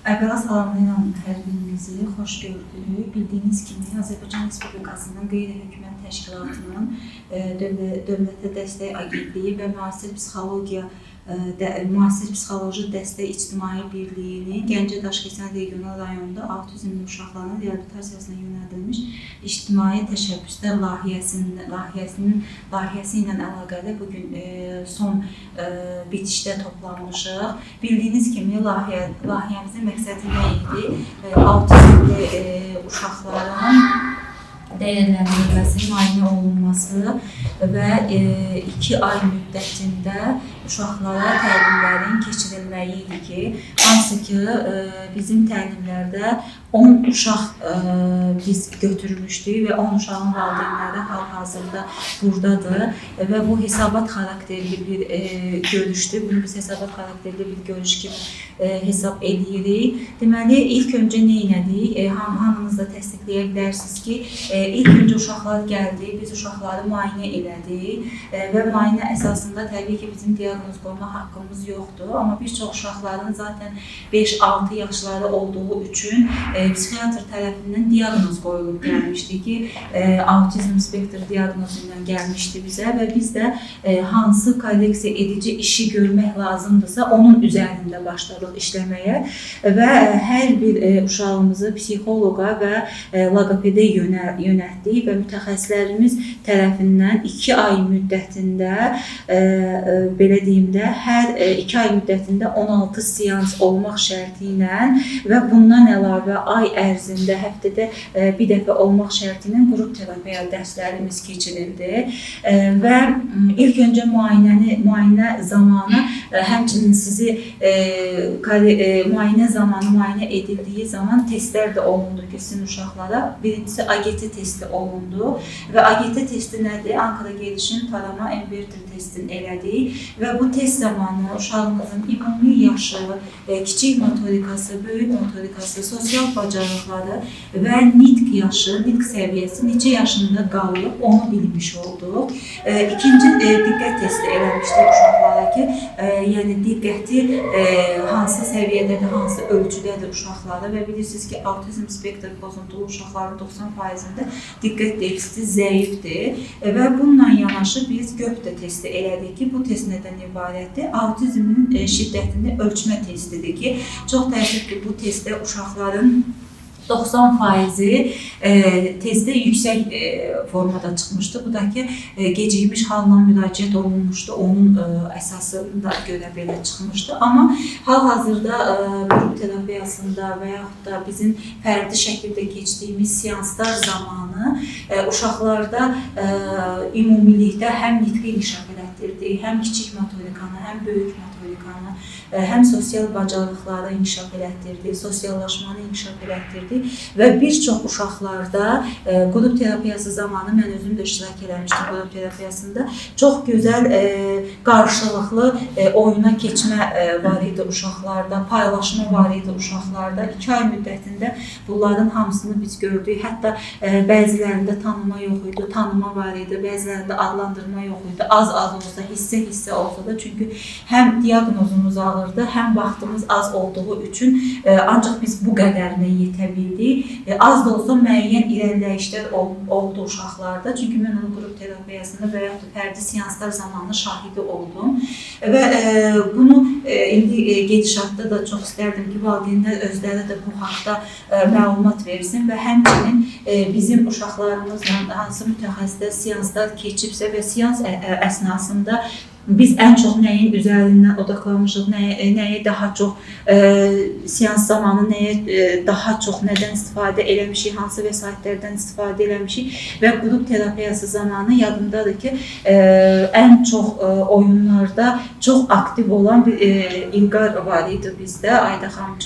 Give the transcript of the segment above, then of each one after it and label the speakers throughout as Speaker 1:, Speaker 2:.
Speaker 1: Əvvəla salamlayıram hər birinizi, xoş gördük. Bildiyiniz kimi, Azərbaycan Respublikasının qeyri-hökumət təşkilatının Dövlətə Dəstək Agentliyi və Müasir Psixoloji Dəstək İctimai Birliyinin Gəncə Daşkəsən Regional Rayonunda autizmli uşaqların reabilitasiyasına yönəldilmiş ictimai təşəbbüslər layihəsi ilə əlaqəli bugün son bitişdə toplanmışıq. Bildiyiniz kimi, layihəmizin məqsədi nə idi? Autizmli uşaqların dəyərləndirilməsi, müayinə olunması və 2 ay müddətində uşaqlara təlimlərin keçirilməyi idi ki, hansı ki, bizim təlimlərdə 10 uşaq biz götürmüşdük və 10 uşağın valideynləri hal-hazırda buradadır və bu hesabat xarakterli bir görüşdür. Bunu biz hesabat xarakterli bir görüş kimi hesab edirik. Deməli, ilk öncə nə elədik? Hamınız da təsdiqləyə bilərsiniz ki, ilk öncə uşaqlar gəldi, biz uşaqları müayinə elədik və müayinə əsasında təbii ki, bizim diaqnoz qoyma haqqımız yoxdur. Amma bir çox uşaqların zaten 5-6 yaşları olduğu üçün psixiatr tərəfindən diaqnoz qoyulub gəlmişdi ki, autizm spektr diaqnozu ilə gəlmişdi bizə və biz də hansı korreksiya edici işi görmək lazımdırsa, onun üzərində başladıq işləməyə və hər bir uşağımızı psixoloqa və loqopedə yönəltdik və mütəxəssislərimiz tərəfindən 2 ay müddətində, belə deyim də, hər 2 ay müddətində 16 seans olmaq şərti ilə və bundan əlavə ay ərzində həftədə bir dəfə olmaq şərti ilə qrup terapiya dərslərimiz keçirildi və ilk öncə müayinə zamanı, həmçinin sizi müayinə zamanı müayinə edildiyi zaman testlər də olundu ki, sizin uşaqlara. Birincisi AGT testi olundu və AGT testi nədir? Ankara Gedişin Tarama Inverter testini elədik və bu test zamanı uşağımızın ümumi yaşı, kiçik motorikası, böyük motorikası, sosial bacarıqları və nitq yaşı, nitq səviyyəsi neçə yaşında qalıb, onu bilmiş olduq. İkinci diqqət testi eləmişdik uşaqlara ki, yəni diqqəti hansı səviyyədədir, hansı ölçüdədir uşaqlara və bilirsiniz ki, autizm spektr pozuntulu uşaqların 90%-də diqqət defisiti zəifdir və bununla yanaşı biz GÖPTE testi elədik ki, bu test nədən ibarətdir? Autizmin şiddətini ölçmə testidir ki, çox təəssüf ki, bu testdə uşaqların 90%-i testdə yüksək formada çıxmışdı. Bu da ki, gecikmiş halına müraciət olunmuşdu. Onun əsasında görə belə çıxmışdı. Amma hal-hazırda qrup terapiyasında və yaxud da bizim fərdi şəkildə keçdiyimiz seanslar zamanı uşaqlarda ümumilikdə həm nitqi inkişaf elətdirdik, həm kiçik motorikanı, həm böyük motorikanı, həm sosial bacarıqları inkişaf elətdirdik, sosiallaşmanı inkişaf elətdirdik və bir çox uşaqlarda qrup terapiyası zamanı mən özüm də iştirak eləmişdim qrup terapiyasında. Çox gözəl qarşılıqlı oyuna keçmə var idi uşaqlarda, paylaşma var idi uşaqlarda. 2 ay müddətində bunların hamısını biz gördük. Hətta bəzilərində tanıma yox idi, tanıma var idi, bəzilərində adlandırma yox idi. Az olsa, hissə olsa da, çünki həm diaqnozumuz ağırdı, həm vaxtımız az olduğu üçün ancaq biz bu qədərinə yetə bildik. Az da olsa müəyyən irəliləyişlər oldu uşaqlarda. Çünki mən onun qrup terapiyasında və yaxud fərdi seanslar zamanı şahidi oldum. Və bunu indi gedişatda da çox istərdim ki, valideynlər özləri də bu haqda məlumat versin və həmçinin bizim uşaqlarımızla hansı mütəxəssislər seanslar keçibsə və seans əsnasında biz ən çox nəyin üzərindən odaqlanmışıq, nəyə daha çox seans zamanı daha çox nədən istifadə eləmişik, hansı vəsaitlərdən istifadə eləmişik və qrup terapiyası zamanı yadımdadır ki, ən çox oyunlarda çox aktiv olan bir İlqar var idi bizdə. Ayda xanım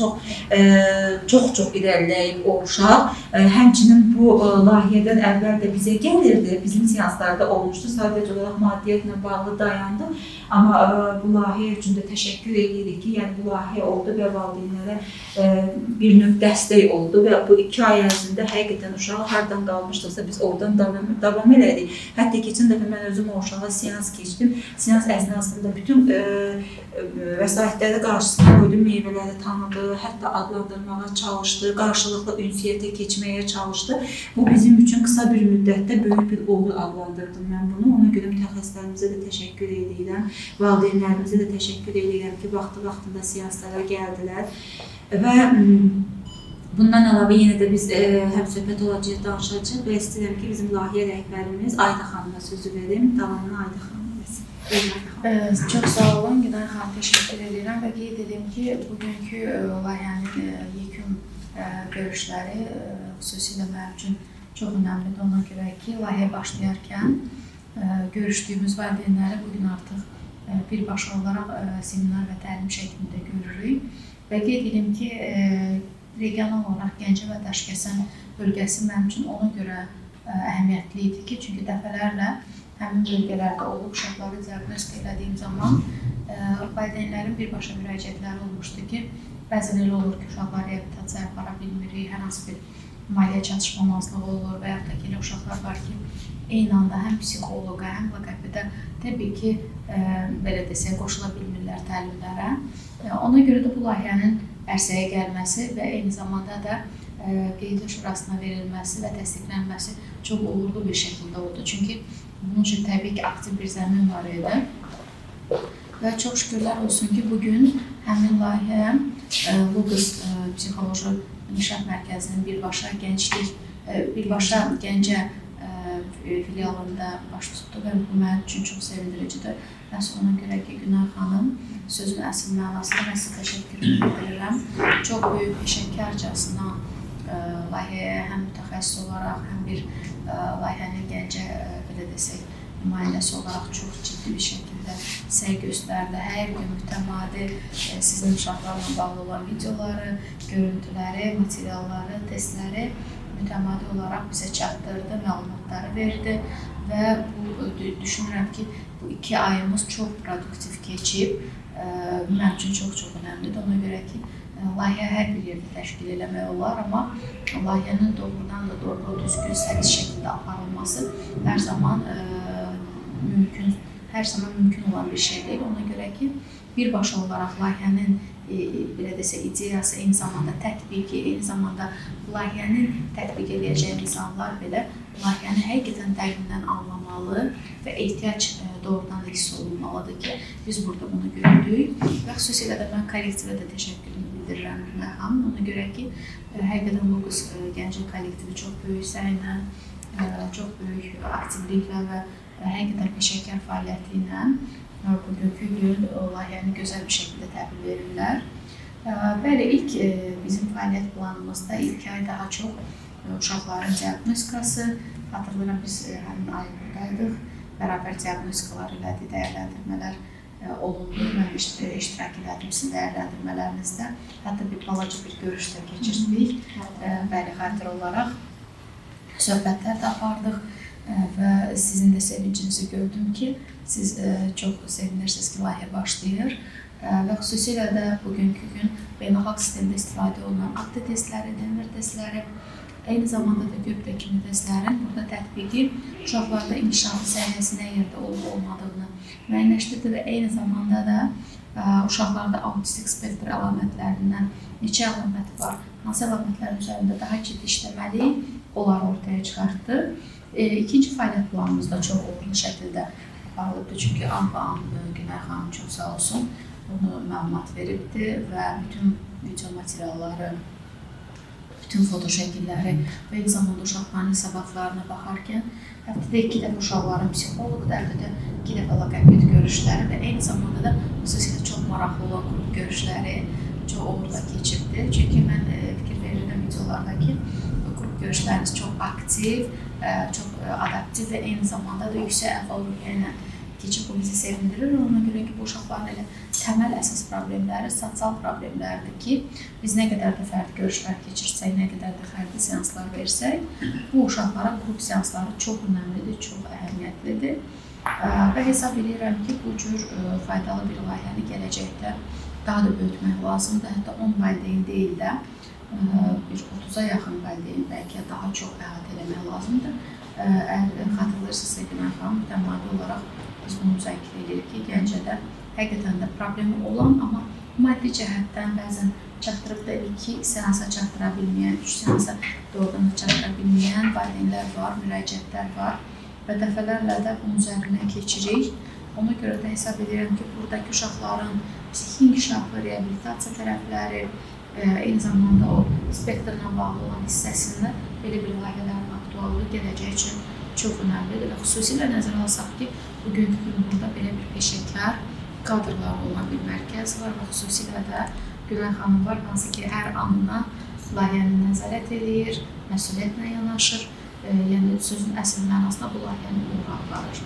Speaker 1: çox irəliləyib o uşaq. Həmçinin bu layihədən əvvəl də bizə gəlirdi, bizim seanslarda olmuşdu. Sadəcə olaraq maddiyyətlə bağlı dayandı. Amma bu layihə üçün də təşəkkür edirik ki, yəni bu layihə oldu və valideynlərə bir növ dəstək oldu və bu 2 ay ərzində həqiqətən uşaq hardan qalmışdıqsa biz oradan davam elədik. Hətta keçən dəfə mən özüm o uşağa seans keçdim. Seans əsnasında bütün vəsaitləri qarşısına qoydu, meyvələri tanıdı, hətta adlandırmağa çalışdı, qarşılıqlı ünsiyyətə keçməyə çalışdı. Bu bizim üçün qısa bir müddətdə böyük bir uğur adlandırdım mən bunu. Ona görə mütəxəssislərimizə də təşəkkür edirəm, valideynlərimizə də təşəkkür edirəm ki, vaxtında seanslara gəldilər və bundan əlavə yenə də biz həmsöhbət olacağıq, danışacağıq və istəyirəm ki, bizim layihə rəhbərimiz Ayda xanıma sözü verim, davamını Ayda xanım versin.
Speaker 2: Çox sağ olun, Günay xanım, təşəkkür edirəm və qeyd edim ki, bugünkü layihənin yekun görüşləri xüsusilə mənim üçün çox önəmlidir. Ona görə ki, layihə başlayarkən görüşdüyümüz valideynləri bugün artıq birbaşa olaraq seminar və təlim şəklində görürük və qeyd edim ki, regional olaraq Gəncə və Daşkəsən bölgəsi mənim üçün ona görə əhəmiyyətli idi ki, çünki dəfələrlə həmin bölgələrdə olub uşaqları diaqnostika elədiyim zaman valideynlərin birbaşa müraciətləri olmuşdu ki, bəzən elə olur ki, uşaqlar reabilitasiyaya apara bilmirik, hər hansı bir maliyyə çatışmamazlığı olur və yaxud da ki, elə uşaqlar var ki, eyni anda həm psixoloqa, həm loqopedə təbii ki, belə desək, qoşula bilmirlər təlimlərə. Ona görə də bu layihənin ərsəyə gəlməsi və eyni zamanda da qeydiyyat şurasına verilməsi və təsdiqlənməsi çox uğurlu bir şəkildə oldu. Çünki bunun üçün təbii ki, aktiv bir zəmin var idi. Və çox şükürlər olsun ki, bugün həmin layihə Luqus Psixoloji İnkişaf Mərkəzinin birbaşa Gəncə filialında baş tutdu və bu mənim üçün çox sevindiricidir. Məhz ona görə ki, Günay xanım sözün əsl mənasında mən sizə təşəkkür edirəm. Çox böyük peşəkarcasına layihəyə həm mütəxəssis olaraq, həm bir layihənin Gəncə, belə desək, nümayəndəsi olaraq çox ciddi bir şəkildə səy göstərdi. Hər gün mütəmadi sizin uşaqlarla bağlı olan videoları, görüntüləri, materialları, testləri mütəmadi olaraq bizə çatdırdı, məlumatları verdi və düşünürəm ki, bu 2 ayımız çox produktiv keçib. Mənim üçün çox önəmlidir. Ona görə ki, layihə hər bir yerdə təşkil eləmək olar, amma layihənin doğrudan da doğru, düzgün, səlis şəkildə aparılması hər zaman mümkün olan bir şey deyil. Ona görə ki, birbaşa olaraq layihənin belə desək, ideyası, eyni zamanda tətbiqi, eyni zamanda layihənin tətbiq edəcəyi insanlar belə layihəni həqiqətən dəqiqdən anlamalı və ehtiyac doğrudan da hiss olunmalıdır ki, biz burada bunu gördük və xüsusilə də mən kollektivə də təşəkkürümü bildirirəm Günay xanım. Ona görə ki, həqiqətən Luqus Gəncə kollektivi çox böyük səylə, çox böyük aktivliklə və həqiqətən peşəkar fəaliyyəti ilə bugünkü gün layihəni gözəl bir şəkildə təhvil verirlər. Bəli, ilk bizim fəaliyyət planımızda ilk ay daha çox uşaqların diaqnostikası, hatırlayıram biz həmin ay buradaydıq, bərabər diaqnostikalar elədik, dəyərləndirmələr olundu. Mən iştirak elədim sizin dəyərləndirmələrinizdə. Hətta bir balaca bir görüş də keçirdik. Bəli, xatir olaraq söhbətlər də apardıq və sizin də sevincinizi gördüm ki, siz çox sevinirsiniz ki, layihə başlayır və xüsusilə də bugünkü gün beynəlxalq sistemdə istifadə olunan ACT testləri, Denver testləri, eyni zamanda da göbdə kimi testlərin burada tətbiqi uşaqlarda inkişafı səviyyəsi nə yerdə olub-olmadığını müəyyənləşdirdi və eyni zamanda da uşaqlarda autistik spektr əlamətlərindən neçə əlaməti var, hansı əlamətlərin üzərində daha ciddi işləməli onları ortaya çıxartdı. İkinci fəaliyyət planımız da çox uğurlu şəkildə aparılıbdır. Çünki an Günay xanım çox sağ olsun bunu məlumat veribdi və bütün video materialları, bütün foto şəkilləri və eyni zamanda uşaqların hesabatlarına baxarkən həftədə 2 dəfə uşaqların psixoloq, həftədə 2 dəfə loqoped görüşləri və eyni zamanda da xüsusilə çox maraqlı olan qrup görüşləri çox uğurla keçibdi. Çünki mən fikir verirəm videolardakı qrup görüşləriniz çox aktiv, çox adaptiv və eyni zamanda da yüksək əhval-ruhiyyə ilə keçib bu bizi sevindirir. Ona görə ki, bu uşaqların elə təməl əsas problemləri, sosial problemlərdir ki, biz nə qədər də fərdi görüşlər keçirsək, nə qədər də fərdi seanslar versək, bu uşaqlara qrup seansları çox önəmlidir, çox əhəmiyyətlidir. Və hesab edirəm ki, bu cür faydalı bir layihəni gələcəkdə daha da böyütmək lazımdır. Hətta 10 valideyn deyil də, bir 30-a yaxın valideyn bəlkə daha çox əhatə eləmək lazımdır. Əgər xatırlayırsınızsa Günay xanım, mütəmadi olaraq biz bunu müzakirə edirik ki, Gəncədə həqiqətən də problemi olan, amma maddi cəhətdən bəzən çatdırıb da 2 seansa çatdıra bilməyən, 3 seansa doğrudan çatdıra bilməyən valideynlər var, müraciətlər var və dəfələrlə də bunun üzərindən keçirik. Ona görə də hesab edirəm ki, buradakı uşaqların psixi inkişafı, reabilitasiya tərəfləri, eyni zamanda o spektrlə bağlı olan hissəsində belə bir layihələrin aktuallığı gələcək üçün çox önəmlidir və xüsusilə nəzərə alsaq ki, bugünkü gün burada belə bir peşəkar kadrlar olan bir mərkəz var və xüsusilə də Günay xanım var, hansı ki, hər anına layihəni nəzarət edir, məsuliyyətlə yanaşır, yəni sözün əsl mənasında bu layihəni uğur aparır.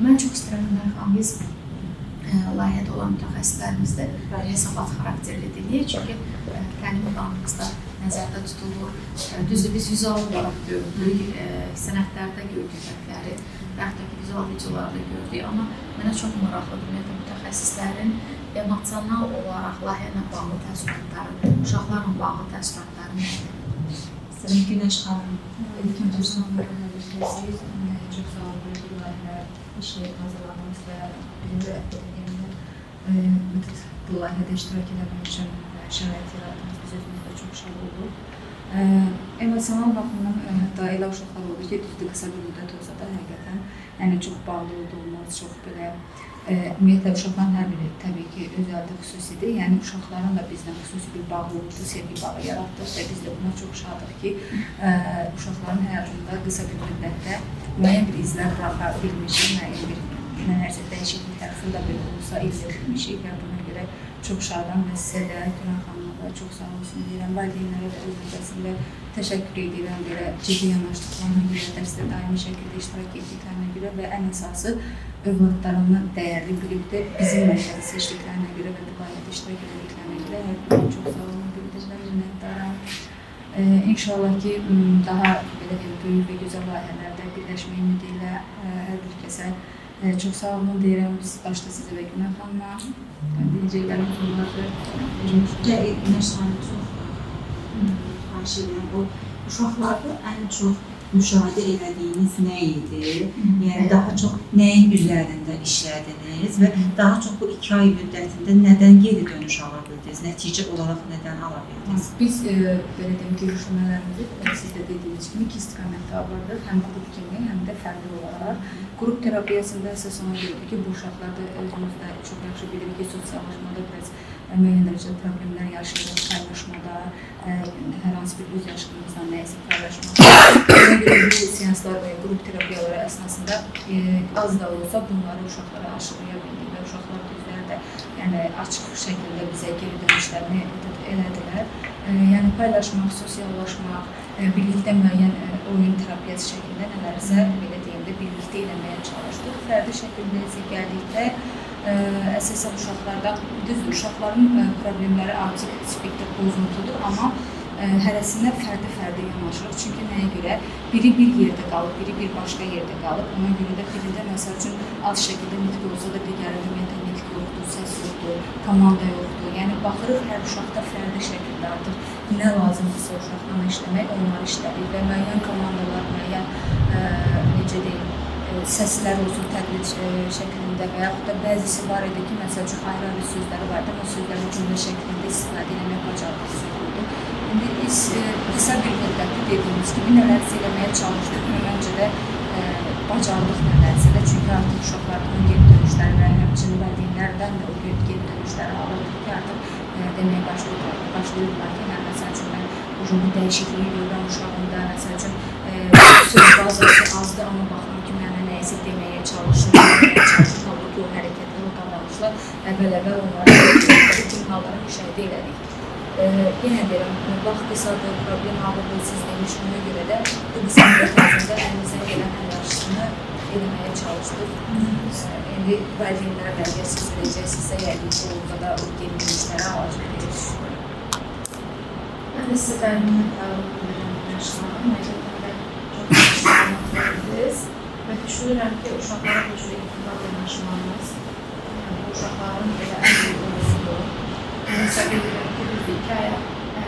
Speaker 2: Mən çox istəyirəm Günay xanım, biz layihədə olan mütəxəssislərimizdə hesabat xarakterli dinləyək, çünki təlim planımızda nəzərdə tutulur. Düzdür, biz vizual olaraq gördük, sənədlərdə gördük fərqləri və yaxud da ki, vizual videolarda gördük, amma mənə çox maraqlıdır, ümumiyyətlə mütəxəssislərin emosional olaraq layihə ilə bağlı təəssüratları, uşaqlarla bağlı təəssüratları nədir?
Speaker 1: Məsələn, Günəş xanım.
Speaker 3: İlk öncə salamlarınızı çox sağ olun bu layihələr işləyib hazırlamanız və birinci akademiyada bu layihədə iştirak eləmək üçün şərait yaratdınız. Biz özümüz də çox şad olduq. Emosional baxımdan hətta elə uşaqlar olur ki, düzdür, qısa bir müddət olsa da həqiqətən yəni çox bağlı olduğumuz, çox belə ümumiyyətlə uşaqların hər biri təbii ki, özəldə xüsusidir. Yəni uşaqların da bizdən xüsusi bir bağlılıqdır, sevgi bağı yaratdıq və biz də buna çox şadıq ki, uşaqların həyatında qısa bir müddətdə müəyyən bir izlər buraxa bilmişik, müəyyən bir nələrsə dəyişikliklər xırda bir olsa izlə bilmişik və buna görə çox şadam və sizə də, Günay xanıma da çox sağ olsun deyirəm. Valideynlərə də öz növbəsində təşəkkür edirəm belə ciddi yanaşdıqlarına görə, dərsdə daimi şəkildə iştirak etdiklərinə görə və ən əsası övladlarını dəyərli bilib də bizim mərkəzi seçdiklərinə görə və bu layihədə iştirak edildiklərinə görə hər birinin çox sağ olun bildirirəm, minnətdaram. İnşallah ki, daha belə böyük və gözəl layihələrdə birləşmək ümidi ilə hər bir kəsə çox sağ olun deyirəm. Başda sizə və Günay xanıma deyəcəklərimiz onlardır.
Speaker 1: Günəş xanım çox xahiş edirəm. O uşaqlarda ən çox müşahidə elədiyiniz nə idi? Yəni daha çox nəyin üzərində işlədiniz və daha çox bu 2 ay müddətində nədən geri dönüş ala bildiniz? Nəticə olaraq nədən ala bildiniz?
Speaker 3: Biz belə deyim, görüşmələrimizi siz də dediyiniz kimi 2 istiqamətdə vardır. Həm qrup kimi, həm də fərdi olaraq. Qrup terapiyasında əsas ona görülür ki, bu uşaqlarda özümüzdə çox yaxşı bilirik ki, sosiallaşmada biraz müəyyən dərəcədə problemlər yaşayırıq, paylaşmada, hər hansı bir öz yaşadığımızdan nəyisə paylaşmada. Ona görə bu seanslar və qrup terapiyaları əsnasında az da olsa bunları uşaqlara aşılaya bildik və uşaqlar özləri də yəni, açıq şəkildə bizə geri dönüşlərini elədilər. Yəni paylaşmaq, sosiallaşmaq, birlikdə müəyyən oyun terapiyası şəklində nələrsə belə deyim də birlikdə eləməyə çalışdıq. Fərdi şəkildə isə gəldikdə əsasən uşaqlarda, düzdür, uşaqların problemləri autik spektr pozuntudur, amma hərəsində fərdi yanaşırıq. Çünki nəyə görə? Biri bir yerdə qalıb, biri bir başqa yerdə qalıb. Ona görə də birində məsəl üçün az şəkildə nitq olsa da digərində ümumiyyətlə nitq yoxdur, səs yoxdur, komanda yoxdur. Yəni baxırıq hər uşaqda fərdi şəkildə artıq nə lazımdırsa uşaqla işləmək, onları işlədik və müəyyən komandalar, müəyyən necə deyim, səslər olsun təqlid şəklində və yaxud da bəzisi var idi ki, məsəl üçün ayrı-ayrı sözləri vardı, o sözləri cümlə şəklində istifadə eləmək bacarıqlısı oldu. İndi biz qısa bir müddətdə dediyimiz kimi nələrsə eləməyə çalışdıq və məncə də bacardıq nələrsə də, çünki artıq uşaqlardan geri dönüşləri və həmçinin valideynlərdən də o geri dönüşləri alırıq ki, artıq deməyə başlayırlar ki, məsəl üçün mən bu dəyişikliyi görürəm uşağımda, məsəl üçün söz bazası azdır, amma baxıram ki, mənə nəyisə deməyə çalışır, halbuki ki, o hərəkətlər, o davranışlar əvvəl onları bütün halları müşahidə elədik. Yenə deyirəm, vaxt qısadır, problem ağırdır, siz demiş, ona görə də bu qısa müddətində əlimizdən gələn əndaşısını eləməyə çalışdıq. İndi valideynlərlə əgər siz verəcəksinizsə, yəqin ki, orada da o geri-dönüşlərə alacaq verir.
Speaker 2: Mən də sizə dərinliklə çalışmalıyım. Məncə çox yaxşı anlatırdınız və düşünürəm ki, uşaqlara bu cür etibar yanaşmamız, bu uşaqların belə ən böyük olmalıdır. Hesab edirəm ki, biz 2 aya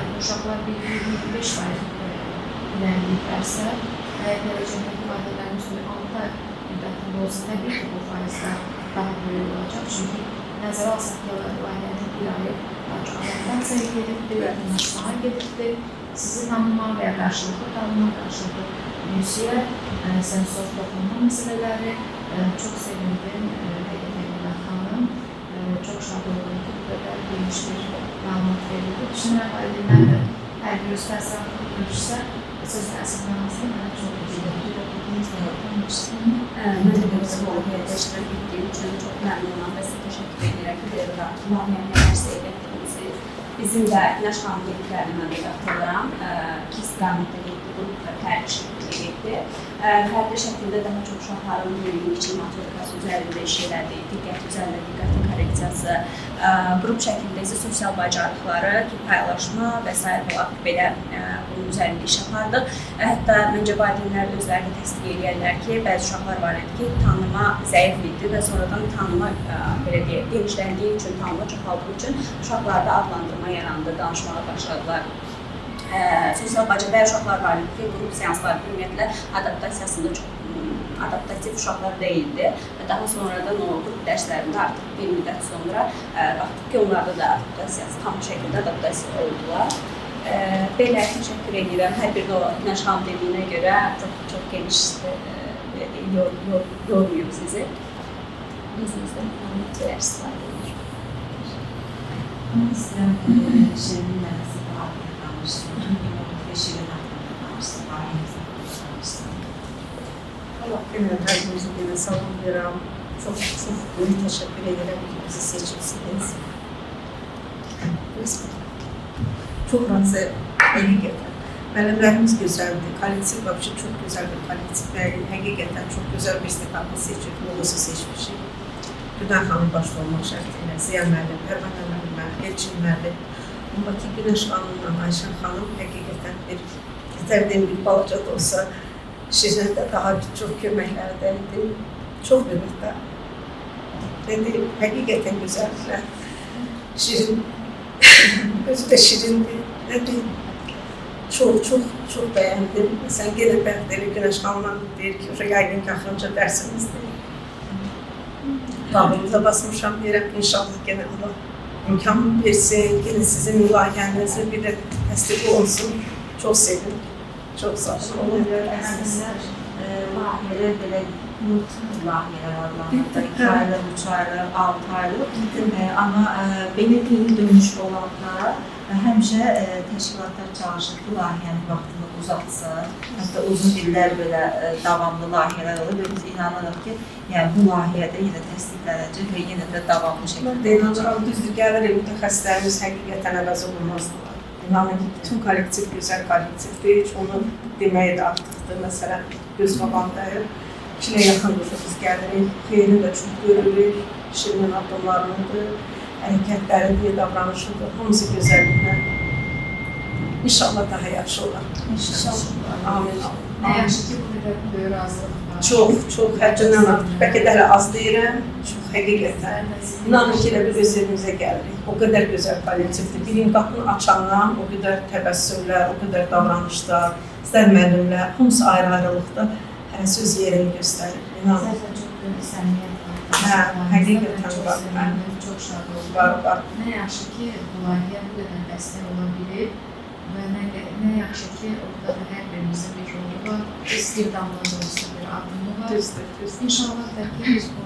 Speaker 2: bu uşaqlar 25% ilerleyirlərsə, gələcəkdəki valideynlərin üstünə 6 ay müddətində olsa, təbii ki, bu faizlər daha böyük olacaq. Çünki nəzərə alsaq ki, layihənin bir ayı adaptasiyaya gedibdir, vətəndaşlığa gedibdir. Sizi tanıma və ya qarşılıqlı tanıma, qarşılıqlı müziyə, sensor topluma məsələləri çox sevindim. Həqiqətən xanım, çox şad oldum ki, bu qədər geniş bir məlumat verildi. Düşünürəm, valideynlər də hər bir öz təsərrüfü görürsə, sözün əsaslanmasını mənə çox
Speaker 4: Mən də psixoloqiyada iştirak etdiyim üçün çox məmnunam və sizə təşəkkür edirəm ki, müəyyənlərsə elətdiniz. Bizim də Günəş xanım dediklərini mən də qatılıram. İki istiqamətdə getdi, qrupda fərqli şəkildə getdi. Fərqli şəkildə daha çox uşaqların böyüklük için metodikası üzərində iş elədi, diqqət üzərində diqqətin korreksiyası, qrup şəkildə isə sosial bacarıqları, paylaşma və s. belə bunun üzərində iş yapardıq. Hətta məncə valideynlər özləri də təsdiq edirlər ki, bəzi uşaqlar var idi ki, tanıma zəif idi və sonradan tanıma belə deyək, genişləndiyi üçün, tanıma çoxaldığı üçün uşaqlarda adlandırma yarandı, danışmağa başladılar. Sosial bacarıqlı uşaqlar var idi ki, qrup seansları ümumiyyətlə adaptasiyasında çox adaptativ uşaqlar deyildi və daha sonradan o qrup dərslərində artıq bir müddət sonra baxdıq ki, onlarda da adaptasiyası, tam şəkildə adaptasiya oldular. Belə təşəkkür edirəm. Hər bir o Günəş xanım dediyinə görə çox geniş yormayıb sizi. İzninizlə məlumatlar istifadə edir.
Speaker 1: Ama istəyirəm Şirin nəfəsi haqqında danışsın. Və Şirin haqqında danışsın. Ailəmizdə danışsın.
Speaker 5: Allah bilmirəm, hər birinizi belə salamlayıram. Çox böyük təşəkkür edirəm ki, bizi seçirsiniz. Çox razıyam, həqiqətən. Müəllimlərimiz gözəldir, kollektiv vəbşi çox gözəl bir kollektiv və həqiqətən çox gözəl bir istiqamı seçib, logosu seçmişik. Günay xanım başda olmaq şərtilə, Ziya müəllim, Pərvanə müəllimə, Elçin müəllim. Amma ki, Günəş xanımla Ayşən xanım həqiqətən bir istədiyim bir balaca da olsa, Şirinə də daha çox köməklərdəydi. Çox bir müddət. Həqiqətən gözəldirlər. Şirin, özü də şirindir. Çox bəyəndim. Məsələn, yenə bəxtəli Günəş xanımla deyir ki, yəqin ki, axırınca dərsimizdir. Bağımıza basmışam, deyirəm, inşallah yenə Allah imkan versin, yenə sizin layihənizin bir də təsdiq olsun. Çox sevindim. Çox sağ olun.
Speaker 1: Əslində, layihələr belə rutin layihələr adlanırdı. 2 aylıq, 3 aylıq, 6 aylıq. Amma belə geri dönüş olanda həmişə təşkilatlar çalışır ki, layihənin vaxtını uzatsın. Hətta uzun illər belə davamlı layihələr olur və biz inanırıq ki, yəni bu layihədə yenə təsdiqlənəcək və yenə də davamlı şəkildə
Speaker 5: olacaq. Düzdür, gəlir mütəxəssislərimiz həqiqətən əvəz olunmazdır. İnanın ki, bütün kollektiv gözəl kollektivdir. Heç onu deməyə də artıqdır. Məsələn, göz qabağındayıq. 2 ilə yaxın qızımız gəlirik. Xeyrini də çox görürük. Şirinin addımlarındır, hərəkətləridir, davranışıdır. Hamısı gözəlliklə. İnşallah daha yaxşı olar. İnşallah. Amin.
Speaker 2: Nə yaxşı ki, bu qədər böyük razılıq var.
Speaker 5: Çox, həddindən artıq. Bəlkə də hələ az deyirəm. Çox həqiqətən. İnanın ki, elə bir öz evimizə gəlirik. O qədər gözəl kollektivdir. Birin qapını açandan o qədər təbəssümlər, o qədər davranışlar, istər müəllimlər, hamısı ayrı-ayrılıqda hələ söz yerini göstərir. İnanın.
Speaker 2: Zaten çox böyük səmiyyət var.
Speaker 5: Həqiqətən var.
Speaker 2: Çox şad oldum.
Speaker 5: Var.
Speaker 2: Nə yaxşı ki, bu layihə bu qədər dəstək ola bilir və nə yaxşı ki, orada da hər birimizin bir rolu var. Bir damla da olsa bir adımı var.
Speaker 5: Düzdür.
Speaker 2: İnşallah da ki, biz bu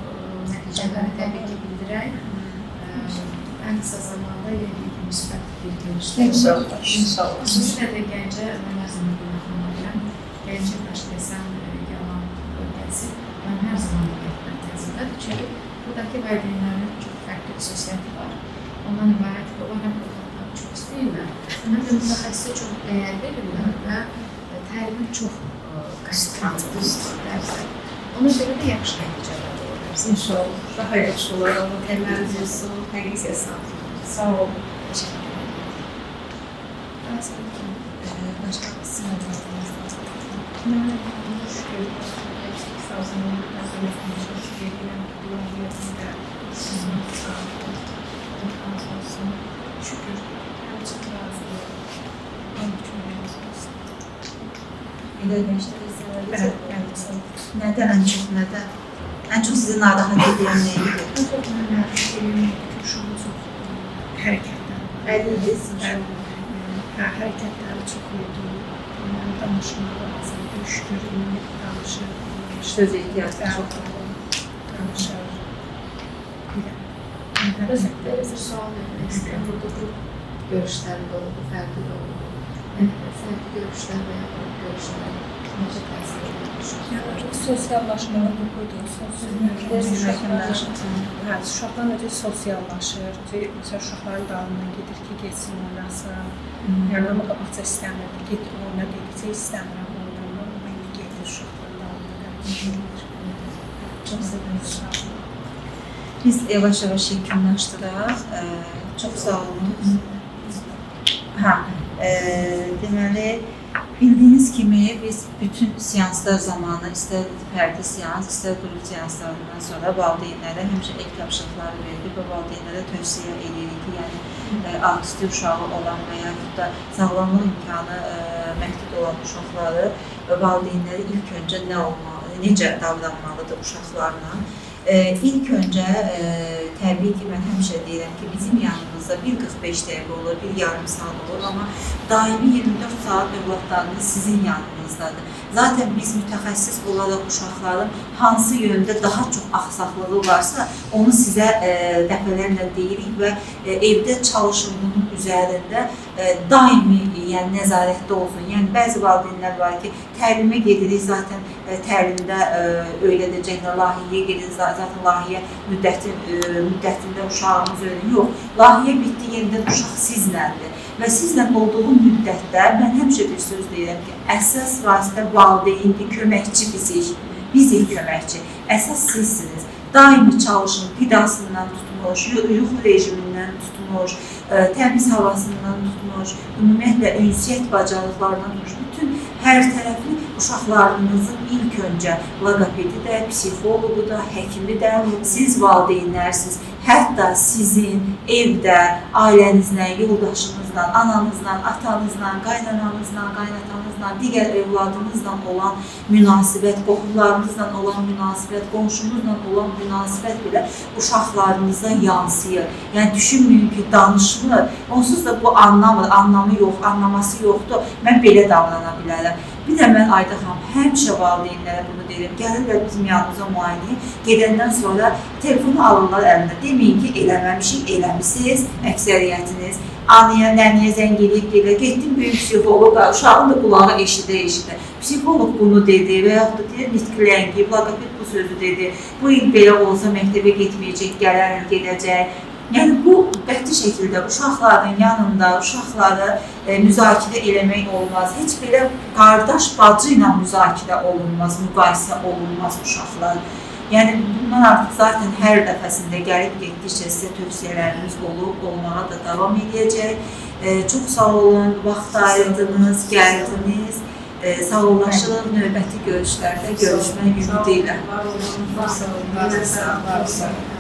Speaker 2: nəticələri təbii ki, bildirək. Ən qısa zamanda yeni müsbət bir görüşlər.
Speaker 5: İnşallah.
Speaker 2: Xüsusilə də Gəncə, mən hər zaman bilirəm, Gəncə Daşkəsən yalan bölgəsi mən hər zaman diqqət mərkəzindədir. Çünki buradakı valideynlərin çox fərqli xüsusiyyəti var. Ondan ibarət ki, onlar həm övladları çox istəyirlər, həm də mütəxəssisə çox dəyər verirlər və təlimi çox konsentrasiyadır. Ona görə də yaxşı nəticələr olur.
Speaker 5: İnşallah. Daha yaxşı olar. Allah təməliniz olsun. Həqiqətən sağ olun. Sağ olun.
Speaker 2: Teşekkür ederim.
Speaker 1: Başka kısım
Speaker 2: Ben
Speaker 5: Sağ olsun, ben çok edirəm ki, bu vəziyyətində sizin sağlıqlı, razı olsun. Şükür, həmçinin razıyım. Onun üçün razı olsun.
Speaker 1: Elə demişdiniz.
Speaker 5: Evet, sağ olun.
Speaker 1: Nədən ən çox, nədən? Ən çox sizi narahat edən nə idi?
Speaker 5: Çok önemli ki, şu an çok hareketler var.
Speaker 1: Əliniz
Speaker 5: Hareketler çok iyiydi. Yani danışmağı lazımdı. Şükür, danışır.
Speaker 1: söz ehtiyacı çox.
Speaker 5: Danışır.
Speaker 2: Özəlliklə bir sual vermək istəyirəm. Burada qrup görüşləri də oldu, fərqli də oldu. Fərqli görüşlər və ya qrup görüşlər necə təsir edir?
Speaker 6: Sosiallaşmağa toxuydu.
Speaker 5: Hə, uşaqlar necə sosiallaşır, mesela uşaqların dalından gedir ki, getsin oynasın. Yəni, amma qabaqca istəmirdi, get oyna dedikcə istəmirəm oynamam, amma indi gedir uşaqların dalından. Çox sevindim.
Speaker 1: Biz yavaş-yavaş yekunlaşdıraq. Çox sağ olun. Deməli, bildiyiniz kimi biz bütün seanslar zamanı, istər fərdi seans, istər qrup seanslarından sonra valideynlərə həmişə ek tapşırıqları veririk və valideynlərə tövsiyə edirik ki, yəni autistik uşağı olan və yaxud da sağlamlıq imkanı məhdud olan uşaqları və valideynləri ilk öncə nə olmalı, necə davranmalıdır uşaqlarla. İlk öncə təbii ki, mən həmişə deyirəm ki, bizim yanımızda bir 45 dəqiqə olur, bir yarım saat olur, amma daimi 24 saat övladlarınız sizin yanınızdadır. Zaten biz mütəxəssis olaraq uşaqların hansı yöndə daha çox axsaqlığı varsa, onu sizə dəfələrlə deyirik və evdə çalışın bunun üzərində daimi yəni, nəzarətdə olsun. Yəni, bəzi valideynlər var ki, təlimə gedirik, zaten təlimdə öyrədəcəklər, lahiyyəyə gedirik, zaten layihyə müddətində uşağımız öyrənir. Yox, layihyə bitdi, yenidən uşaq sizləndir. Və sizlə olduğu müddətdə mən həmişə bir söz deyirəm ki, əsas vasitə valideyndir, köməkçi bizik köməkçi. Əsas sizsiniz. Daimi çalışın, qidasından tutmuş, yuxu rejimindən tutmuş, təmiz havasından tutmuş, ümumiyyətlə ünsiyyət bacarıqlarından tutmuş, bütün hər tərəfli uşaqlarınızın ilk öncə logopedi də, psixologu da, həkimi də, siz valideynlərsiniz. Hətta sizin evdə, ailənizlə, yoldaşınızla, ananızla, atanızla, qaynananızla, qaynatanızla, digər evladınızla olan münasibət, qohumlarınızla olan münasibət, qonşunuzla olan münasibət belə uşaqlarınıza yansıyır. Yəni, düşünməyin ki, danışılır. Onsuz da bu anlamır, anlamı yox, anlaması yoxdur. Mən belə davrana bilərəm. Bir də mən Ayda xanım, həmişə valideynlərə bunu deyirəm. Gəlirlər bizim yanımıza müayinəyə, gedəndən sonra telefonu alırlar əlində. Deməyin ki, eləməmişik, eləmişsiniz, əksəriyyətiniz. Anıya, nəniyə zəng edib gedir. Getdim böyük psixoloqa, uşağın da qulağı eşidə. Psixolog bunu dedi və yaxud da deyir, nitqiləngi, logoped bu sözü dedi. Bu il belə olsa məktəbə getməyəcək, gələn il gedəcək. Yəni, bu qəti şəkildə uşaqların yanında uşaqları müzakirə eləmək olmaz. Heç belə qardaş bacı ilə müzakirə olunmaz, müqayisə olunmaz uşaqlar. Yəni, bundan artıq zaten hər dəfəsində gəlib getdikcə sizə tövsiyələrimiz olub, olmağa da davam edəcək. Çox sağ olun, vaxt ayırdınız, gəldiniz. Sağollaşırıq, növbəti görüşlərdə görüşmək ümidi ilə.
Speaker 5: Var olun, var olun, var olun.